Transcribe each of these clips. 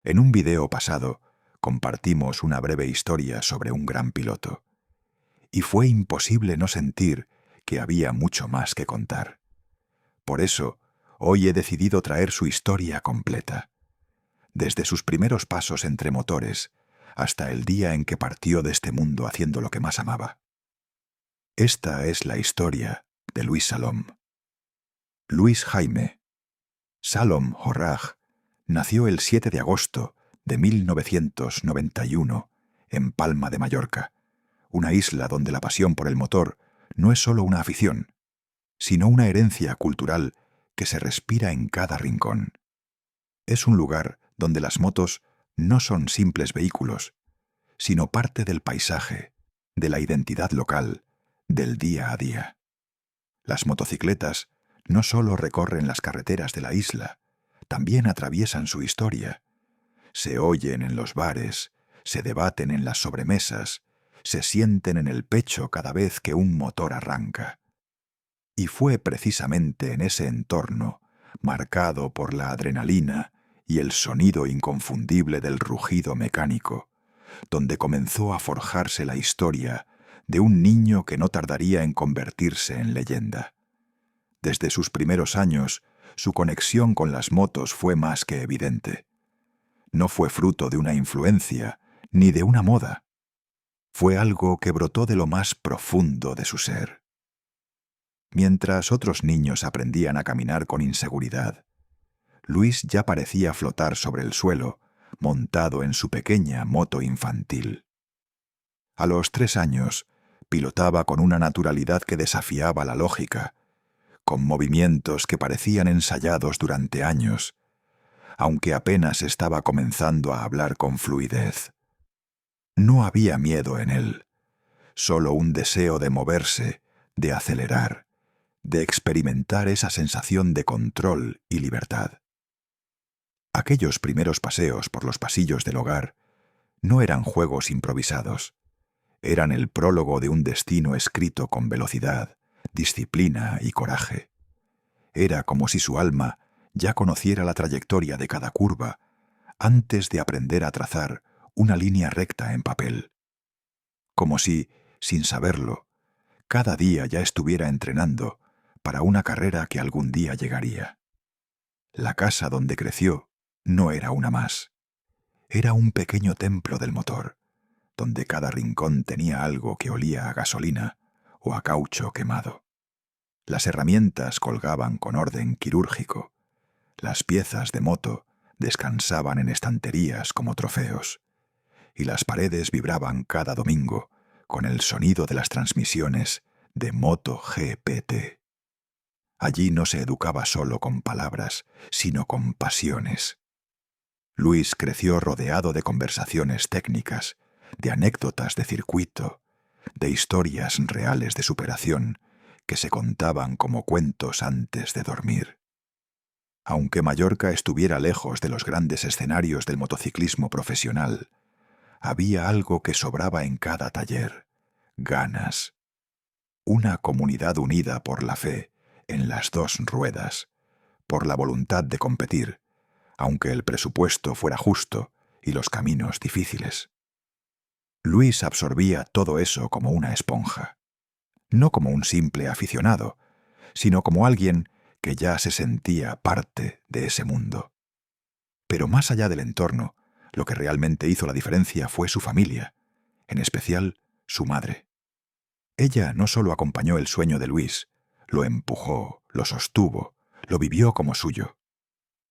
En un video pasado, compartimos una breve historia sobre un gran piloto. Y fue imposible no sentir que había mucho más que contar. Por eso, hoy he decidido traer su historia completa. Desde sus primeros pasos entre motores, hasta el día en que partió de este mundo haciendo lo que más amaba. Esta es la historia de Louis Salom. Louis Jaime Salom Horrag nació el 7 de agosto de 1991 en Palma de Mallorca, una isla donde la pasión por el motor no es solo una afición, sino una herencia cultural que se respira en cada rincón. Es un lugar donde las motos no son simples vehículos, sino parte del paisaje, de la identidad local, del día a día. Las motocicletas no solo recorren las carreteras de la isla, también atraviesan su historia. Se oyen en los bares, se debaten en las sobremesas, se sienten en el pecho cada vez que un motor arranca. Y fue precisamente en ese entorno, marcado por la adrenalina y el sonido inconfundible del rugido mecánico, donde comenzó a forjarse la historia de un niño que no tardaría en convertirse en leyenda. Desde sus primeros años, su conexión con las motos fue más que evidente. No fue fruto de una influencia, ni de una moda. Fue algo que brotó de lo más profundo de su ser. Mientras otros niños aprendían a caminar con inseguridad, Luis ya parecía flotar sobre el suelo, montado en su pequeña moto infantil. A los 3 años, pilotaba con una naturalidad que desafiaba la lógica, con movimientos que parecían ensayados durante años, aunque apenas estaba comenzando a hablar con fluidez. No había miedo en él, solo un deseo de moverse, de acelerar, de experimentar esa sensación de control y libertad. Aquellos primeros paseos por los pasillos del hogar no eran juegos improvisados, eran el prólogo de un destino escrito con velocidad, disciplina y coraje. Era como si su alma ya conociera la trayectoria de cada curva antes de aprender a trazar una línea recta en papel. Como si, sin saberlo, cada día ya estuviera entrenando para una carrera que algún día llegaría. La casa donde creció no era una más. Era un pequeño templo del motor, donde cada rincón tenía algo que olía a gasolina o a caucho quemado. Las herramientas colgaban con orden quirúrgico. Las piezas de moto descansaban en estanterías como trofeos, y las paredes vibraban cada domingo con el sonido de las transmisiones de MotoGPT. Allí no se educaba solo con palabras, sino con pasiones. Luis creció rodeado de conversaciones técnicas, de anécdotas de circuito, de historias reales de superación que se contaban como cuentos antes de dormir. Aunque Mallorca estuviera lejos de los grandes escenarios del motociclismo profesional, había algo que sobraba en cada taller: ganas. Una comunidad unida por la fe en las dos ruedas, por la voluntad de competir, aunque el presupuesto fuera justo y los caminos difíciles. Luis absorbía todo eso como una esponja, no como un simple aficionado, sino como alguien que ya se sentía parte de ese mundo. Pero más allá del entorno, lo que realmente hizo la diferencia fue su familia, en especial su madre. Ella no solo acompañó el sueño de Luis, lo empujó, lo sostuvo, lo vivió como suyo.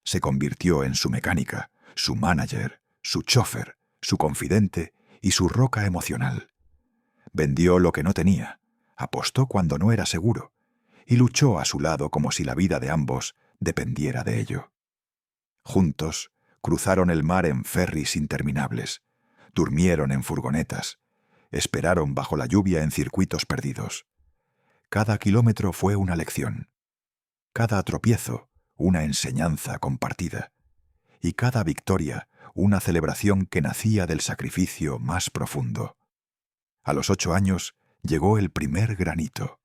Se convirtió en su mecánica, su manager, su chófer, su confidente y su roca emocional. Vendió lo que no tenía, apostó cuando no era seguro, y luchó a su lado como si la vida de ambos dependiera de ello. Juntos, cruzaron el mar en ferries interminables, durmieron en furgonetas, esperaron bajo la lluvia en circuitos perdidos. Cada kilómetro fue una lección, cada tropiezo una enseñanza compartida, y cada victoria una celebración que nacía del sacrificio más profundo. A los 8 años llegó el primer granito.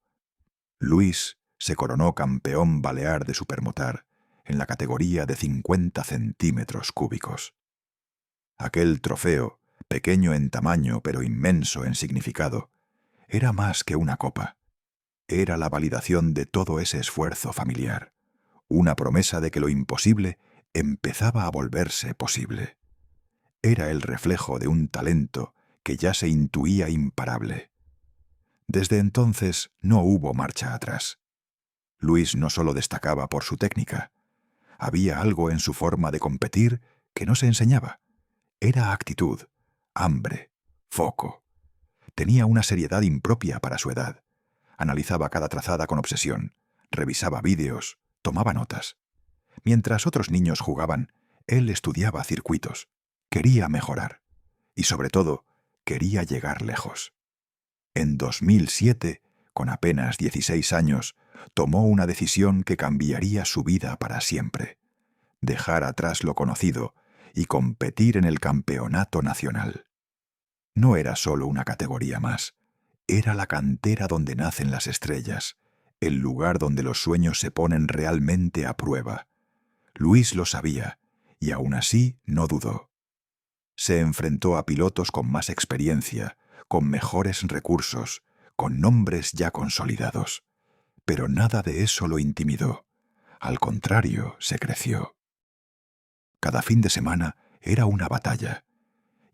Luis se coronó campeón balear de supermotar en la categoría de 50 centímetros cúbicos. Aquel trofeo, pequeño en tamaño pero inmenso en significado, era más que una copa. Era la validación de todo ese esfuerzo familiar, una promesa de que lo imposible empezaba a volverse posible. Era el reflejo de un talento que ya se intuía imparable. Desde entonces no hubo marcha atrás. Luis no solo destacaba por su técnica. Había algo en su forma de competir que no se enseñaba. Era actitud, hambre, foco. Tenía una seriedad impropia para su edad. Analizaba cada trazada con obsesión, revisaba vídeos, tomaba notas. Mientras otros niños jugaban, él estudiaba circuitos. Quería mejorar. Y sobre todo, quería llegar lejos. En 2007, con apenas 16 años, tomó una decisión que cambiaría su vida para siempre: dejar atrás lo conocido y competir en el campeonato nacional. No era solo una categoría más, era la cantera donde nacen las estrellas, el lugar donde los sueños se ponen realmente a prueba. Luis lo sabía, y aún así no dudó. Se enfrentó a pilotos con más experiencia, con mejores recursos, con nombres ya consolidados. Pero nada de eso lo intimidó. Al contrario, se creció. Cada fin de semana era una batalla,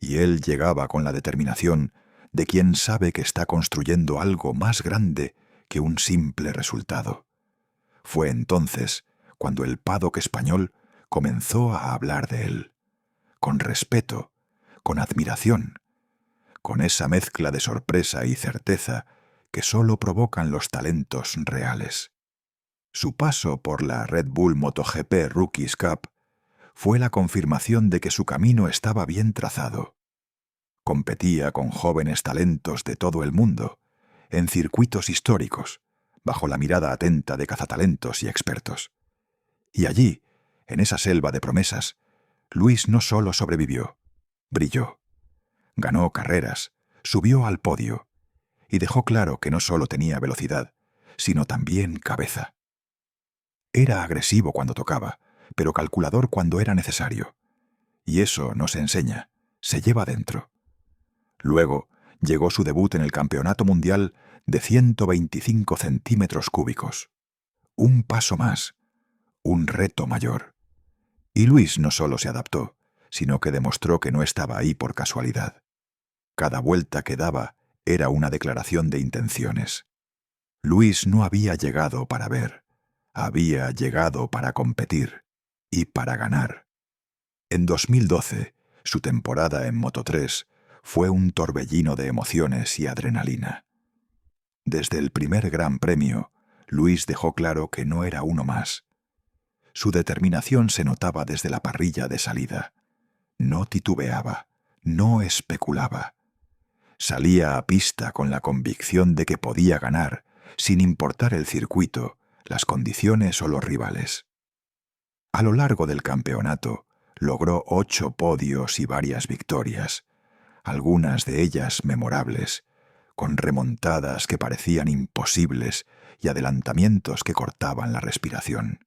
y él llegaba con la determinación de quien sabe que está construyendo algo más grande que un simple resultado. Fue entonces cuando el paddock español comenzó a hablar de él, con respeto, con admiración, con esa mezcla de sorpresa y certeza que solo provocan los talentos reales. Su paso por la Red Bull MotoGP Rookies Cup fue la confirmación de que su camino estaba bien trazado. Competía con jóvenes talentos de todo el mundo, en circuitos históricos, bajo la mirada atenta de cazatalentos y expertos. Y allí, en esa selva de promesas, Luis no solo sobrevivió, brilló. Ganó carreras, subió al podio y dejó claro que no solo tenía velocidad, sino también cabeza. Era agresivo cuando tocaba, pero calculador cuando era necesario. Y eso no se enseña, se lleva dentro. Luego llegó su debut en el Campeonato Mundial de 125 centímetros cúbicos. Un paso más, un reto mayor. Y Luis no solo se adaptó, sino que demostró que no estaba ahí por casualidad. Cada vuelta que daba era una declaración de intenciones. Luis no había llegado para ver, había llegado para competir y para ganar. En 2012, su temporada en Moto3 fue un torbellino de emociones y adrenalina. Desde el primer Gran Premio, Luis dejó claro que no era uno más. Su determinación se notaba desde la parrilla de salida. No titubeaba, no especulaba. Salía a pista con la convicción de que podía ganar, sin importar el circuito, las condiciones o los rivales. A lo largo del campeonato, logró 8 podios y varias victorias, algunas de ellas memorables, con remontadas que parecían imposibles y adelantamientos que cortaban la respiración.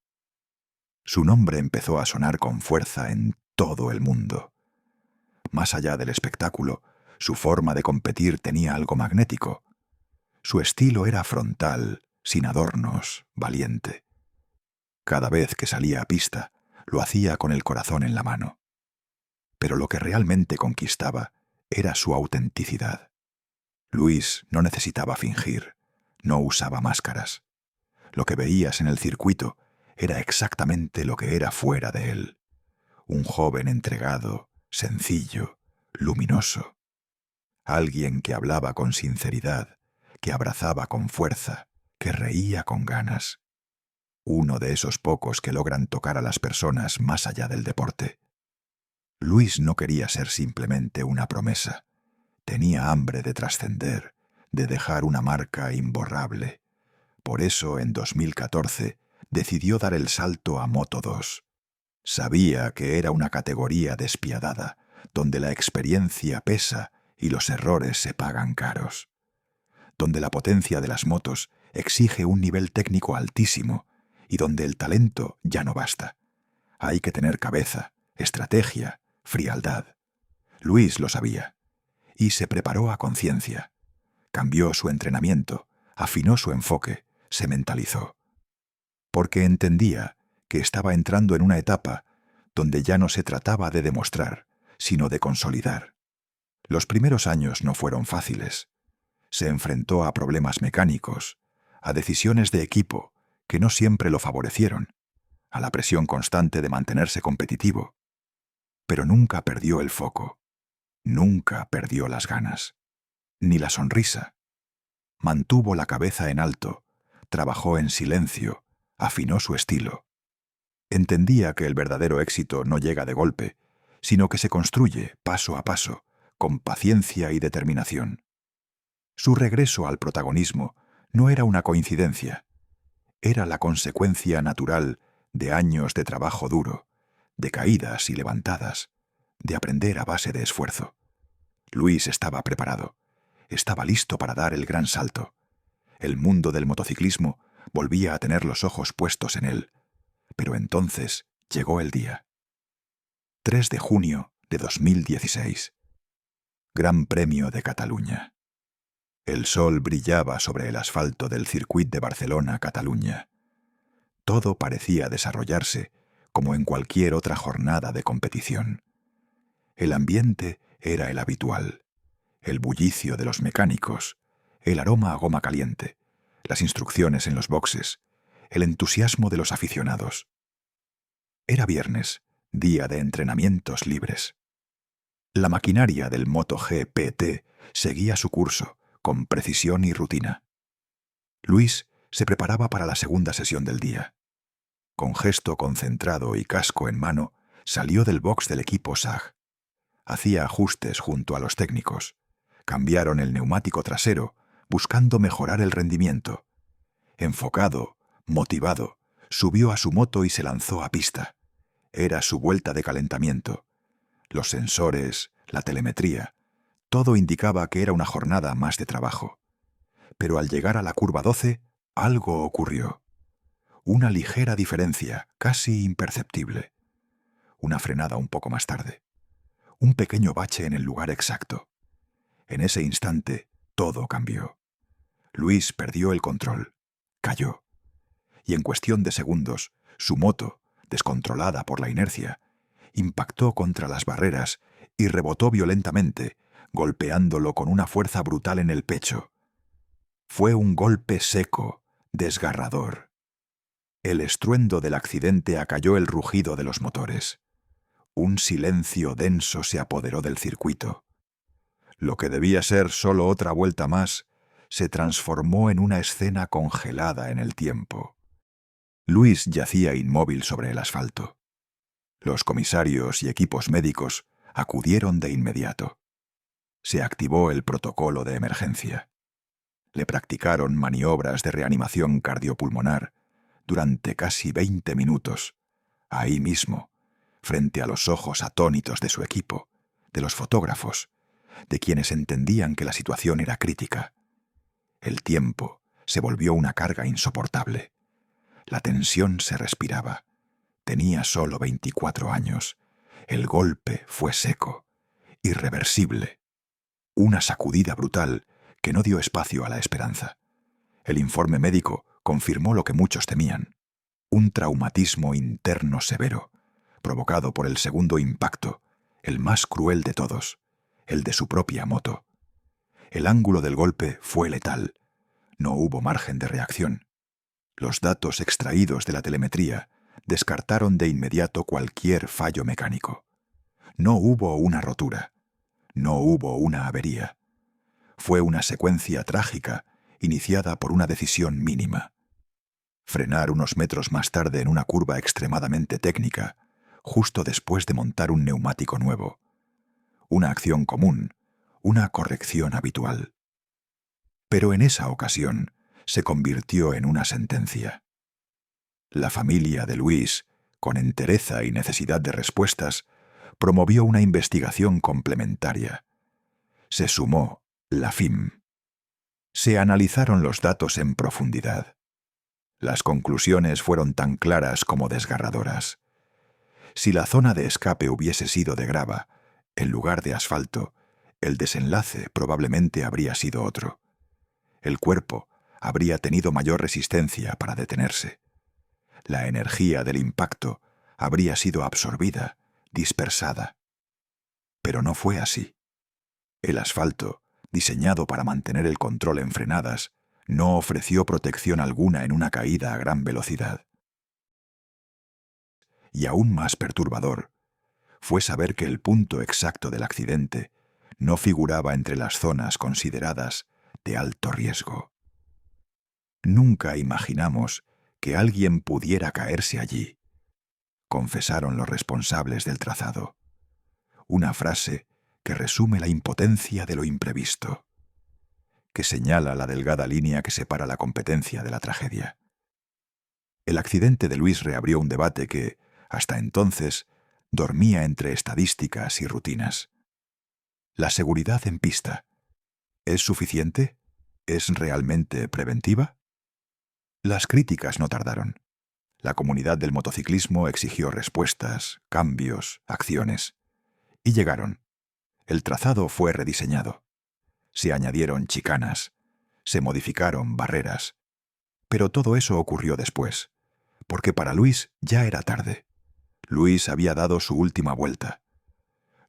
Su nombre empezó a sonar con fuerza en todo el mundo. Más allá del espectáculo, su forma de competir tenía algo magnético. Su estilo era frontal, sin adornos, valiente. Cada vez que salía a pista, lo hacía con el corazón en la mano. Pero lo que realmente conquistaba era su autenticidad. Luis no necesitaba fingir, no usaba máscaras. Lo que veías en el circuito era exactamente lo que era fuera de él. Un joven entregado, sencillo, luminoso. Alguien que hablaba con sinceridad, que abrazaba con fuerza, que reía con ganas. Uno de esos pocos que logran tocar a las personas más allá del deporte. Luis no quería ser simplemente una promesa. Tenía hambre de trascender, de dejar una marca imborrable. Por eso, en 2014, decidió dar el salto a Moto2. Sabía que era una categoría despiadada, donde la experiencia pesa y los errores se pagan caros. Donde la potencia de las motos exige un nivel técnico altísimo y donde el talento ya no basta. Hay que tener cabeza, estrategia, frialdad. Luis lo sabía, y se preparó a conciencia. Cambió su entrenamiento, afinó su enfoque, se mentalizó. Porque entendía que estaba entrando en una etapa donde ya no se trataba de demostrar, sino de consolidar. Los primeros años no fueron fáciles. Se enfrentó a problemas mecánicos, a decisiones de equipo que no siempre lo favorecieron, a la presión constante de mantenerse competitivo. Pero nunca perdió el foco, nunca perdió las ganas, ni la sonrisa. Mantuvo la cabeza en alto, trabajó en silencio, afinó su estilo. Entendía que el verdadero éxito no llega de golpe, sino que se construye paso a paso, con paciencia y determinación. Su regreso al protagonismo no era una coincidencia, era la consecuencia natural de años de trabajo duro, de caídas y levantadas, de aprender a base de esfuerzo. Luis estaba preparado, estaba listo para dar el gran salto. El mundo del motociclismo volvía a tener los ojos puestos en él. Pero entonces llegó el día. 3 de junio de 2016. Gran Premio de Cataluña. El sol brillaba sobre el asfalto del Circuit de Barcelona-Cataluña. Todo parecía desarrollarse como en cualquier otra jornada de competición. El ambiente era el habitual. El bullicio de los mecánicos, el aroma a goma caliente, las instrucciones en los boxes, el entusiasmo de los aficionados. Era viernes, día de entrenamientos libres. La maquinaria del MotoGP seguía su curso, con precisión y rutina. Luis se preparaba para la segunda sesión del día. Con gesto concentrado y casco en mano, salió del box del equipo SAG. Hacía ajustes junto a los técnicos. Cambiaron el neumático trasero, buscando mejorar el rendimiento. Enfocado, motivado, subió a su moto y se lanzó a pista. Era su vuelta de calentamiento. Los sensores, la telemetría, todo indicaba que era una jornada más de trabajo. Pero al llegar a la curva 12, algo ocurrió. Una ligera diferencia, casi imperceptible. Una frenada un poco más tarde. Un pequeño bache en el lugar exacto. En ese instante, todo cambió. Luis perdió el control. Cayó. Y en cuestión de segundos, su moto, descontrolada por la inercia, impactó contra las barreras y rebotó violentamente, golpeándolo con una fuerza brutal en el pecho. Fue un golpe seco, desgarrador. El estruendo del accidente acalló el rugido de los motores. Un silencio denso se apoderó del circuito. Lo que debía ser solo otra vuelta más, se transformó en una escena congelada en el tiempo. Luis yacía inmóvil sobre el asfalto. Los comisarios y equipos médicos acudieron de inmediato. Se activó el protocolo de emergencia. Le practicaron maniobras de reanimación cardiopulmonar durante casi 20 minutos, ahí mismo, frente a los ojos atónitos de su equipo, de los fotógrafos, de quienes entendían que la situación era crítica. El tiempo se volvió una carga insoportable. La tensión se respiraba. Tenía solo 24 años. El golpe fue seco, irreversible. Una sacudida brutal que no dio espacio a la esperanza. El informe médico confirmó lo que muchos temían. Un traumatismo interno severo, provocado por el segundo impacto, el más cruel de todos, el de su propia moto. El ángulo del golpe fue letal. No hubo margen de reacción. Los datos extraídos de la telemetría descartaron de inmediato cualquier fallo mecánico. No hubo una rotura. No hubo una avería. Fue una secuencia trágica iniciada por una decisión mínima. Frenar unos metros más tarde en una curva extremadamente técnica, justo después de montar un neumático nuevo. Una acción común, una corrección habitual. Pero en esa ocasión se convirtió en una sentencia. La familia de Luis, con entereza y necesidad de respuestas, promovió una investigación complementaria. Se sumó la FIM. Se analizaron los datos en profundidad. Las conclusiones fueron tan claras como desgarradoras. Si la zona de escape hubiese sido de grava, En lugar de asfalto, el desenlace probablemente habría sido otro. El cuerpo habría tenido mayor resistencia para detenerse. La energía del impacto habría sido absorbida, dispersada. Pero no fue así. El asfalto, diseñado para mantener el control en frenadas, no ofreció protección alguna en una caída a gran velocidad. Y aún más perturbador fue saber que el punto exacto del accidente no figuraba entre las zonas consideradas de alto riesgo. Nunca imaginamos que alguien pudiera caerse allí, confesaron los responsables del trazado. Una frase que resume la impotencia de lo imprevisto, que señala la delgada línea que separa la competencia de la tragedia. El accidente de Luis reabrió un debate que, hasta entonces, dormía entre estadísticas y rutinas. ¿La seguridad en pista es suficiente? ¿Es realmente preventiva? Las críticas no tardaron. La comunidad del motociclismo exigió respuestas, cambios, acciones. Y llegaron. El trazado fue rediseñado. Se añadieron chicanas, se modificaron barreras. Pero todo eso ocurrió después, porque para Luis ya era tarde. Luis había dado su última vuelta.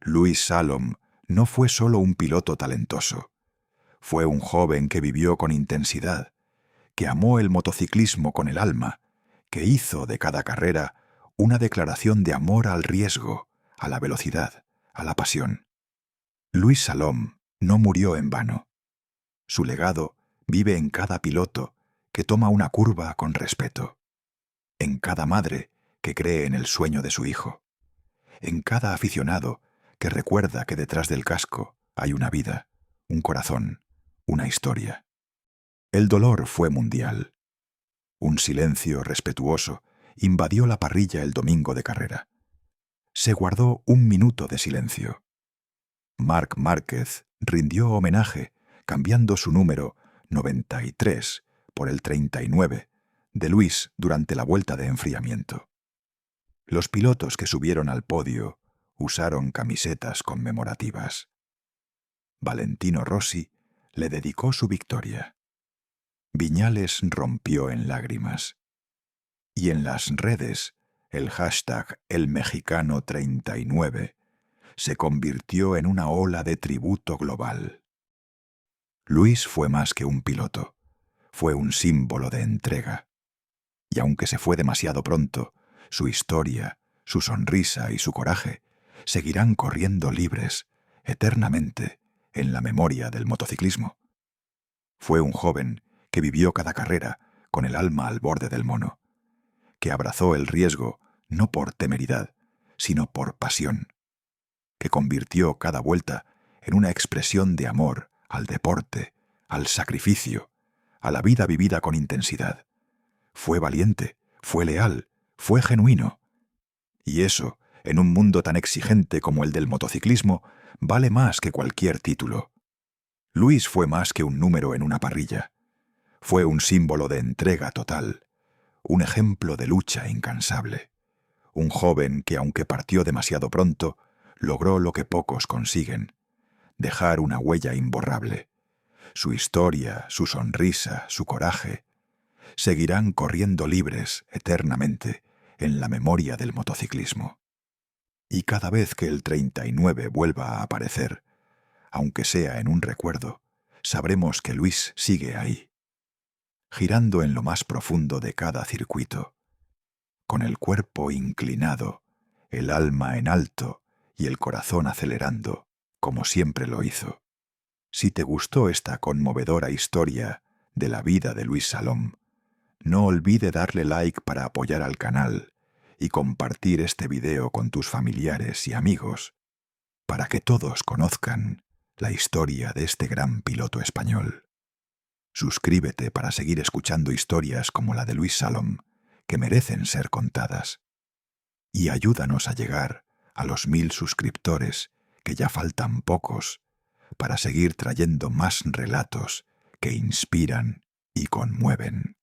Luis Salom no fue solo un piloto talentoso. Fue un joven que vivió con intensidad, que amó el motociclismo con el alma, que hizo de cada carrera una declaración de amor al riesgo, a la velocidad, a la pasión. Luis Salom no murió en vano. Su legado vive en cada piloto que toma una curva con respeto, en cada madre que cree en el sueño de su hijo, en cada aficionado que recuerda que detrás del casco hay una vida, un corazón, una historia. El dolor fue mundial. Un silencio respetuoso invadió la parrilla el domingo de carrera. Se guardó un minuto de silencio. Marc Márquez rindió homenaje cambiando su número 93 por el 39 de Luis durante la vuelta de enfriamiento. Los pilotos que subieron al podio usaron camisetas conmemorativas. Valentino Rossi le dedicó su victoria. Viñales rompió en lágrimas. Y en las redes, el hashtag #elmexicano39 se convirtió en una ola de tributo global. Luis fue más que un piloto, fue un símbolo de entrega. Y aunque se fue demasiado pronto, su historia, su sonrisa y su coraje seguirán corriendo libres, eternamente, en la memoria del motociclismo. Fue un joven que vivió cada carrera con el alma al borde del mono, que abrazó el riesgo no por temeridad, sino por pasión, que convirtió cada vuelta en una expresión de amor al deporte, al sacrificio, a la vida vivida con intensidad. Fue valiente, fue leal, fue genuino. Y eso, en un mundo tan exigente como el del motociclismo, vale más que cualquier título. Luis fue más que un número en una parrilla. Fue un símbolo de entrega total, un ejemplo de lucha incansable. Un joven que, aunque partió demasiado pronto, logró lo que pocos consiguen: dejar una huella imborrable. Su historia, su sonrisa, su coraje, seguirán corriendo libres eternamente en la memoria del motociclismo. Y cada vez que el 39 vuelva a aparecer, aunque sea en un recuerdo, sabremos que Luis sigue ahí, girando en lo más profundo de cada circuito, con el cuerpo inclinado, el alma en alto y el corazón acelerando, como siempre lo hizo. Si te gustó esta conmovedora historia de la vida de Luis Salom, no olvide darle like para apoyar al canal y compartir este video con tus familiares y amigos, para que todos conozcan la historia de este gran piloto español. Suscríbete para seguir escuchando historias como la de Luis Salom, que merecen ser contadas. Y ayúdanos a llegar a los 1000 suscriptores, que ya faltan pocos, para seguir trayendo más relatos que inspiran y conmueven.